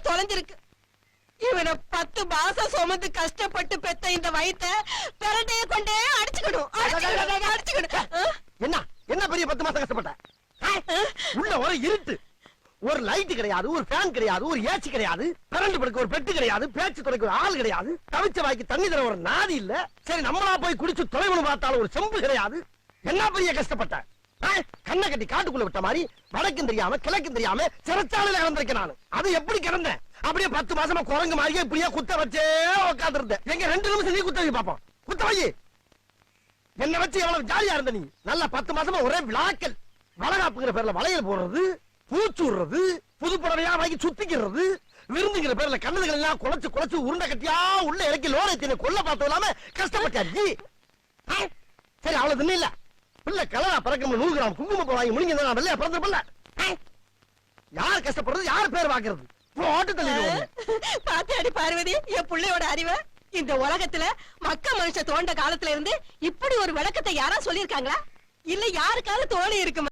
தொலைஞ்சிருக்கு. இவனை 10 மாசம் சுமந்து கஷ்டப்பட்டு பெத்த இந்த வயித்தை பிரண்டைய கொண்டே அடிச்சுக்கணும். என்ன என்ன பெரிய 10 மாசம் கஷ்டப்பட்ட? உள்ள ஒரு இருட்டு, ஒரு லைட் கிடையாது, ஒரு ஃபேன் கிடையாது, ஒரு ஏசி கிடையாது, கரண்ட் படுக்க ஒரு பெட்டு கிடையாது, பேச்சு துடைக்க ஒரு ஆள் கிடையாது, தவிச்ச வாய்க்கு தண்ணி தர ஒரு நாதி இல்ல. சரி நம்மளா போய் குடிச்சு தொலைவனு பார்த்தாலும் ஒரு செம்பு கிடையாது. என்ன பெரிய கஷ்டப்பட்ட? கண்ணை கட்டி காட்டுக்குள்ள விட்ட மாதிரி வடக்கும் தெரியாம கிழக்கும் தெரியாம சிறைச்சாலையில கிடந்திருக்கேன் நான். அது எப்படி கிடந்தேன்? அப்படியே 10 மாசமா குரங்கு மாதிரியே இப்படியே குத்த வச்சே உட்கார்ந்து இருந்தேன். எங்க 2 நிமிஷம் நீ குத்த வை பாப்போம். குத்த வை. என்ன வச்சு எவ்வளவு ஜாலியா இருந்த நீ? நல்லா 10 மாசமா ஒரே விளாக்கல். வளகாப்புங்கிற பேர்ல வளையல் போடுறது, பூச்சுடுறது, புது புடவையா வாங்கி சுத்திக்கிறது, விருந்துங்கிற பேர்ல கண்ணதுகள் எல்லாம் குலைச்சு குலைச்சு உருண்டை கட்டியா உள்ள இறக்கி லோரத்தினை கொல்ல பார்த்தது இல்லாம கஷ்டப்பட்டாச்சு. சரி அவ்வளவு தின்ன இல்ல பிள்ளை கலரா பறக்க 100 கிராம் குங்குமப்பூ வாங்கி முழுங்கி நான் வெள்ளையா பிறந்திருப்பல. யார் கஷ்டப்படுறது, யார் பேர் வாக்குறது? பாத்தியாடி பார்வதி என் பிள்ளையோட அறிவை? இந்த உலகத்துல மக்க மனுஷ தோண்ட காலத்துல இருந்து இப்படி ஒரு விளக்கத்தை யாரா சொல்லிருக்காங்களா? இல்ல யாருக்காவது தோணி இருக்குமா?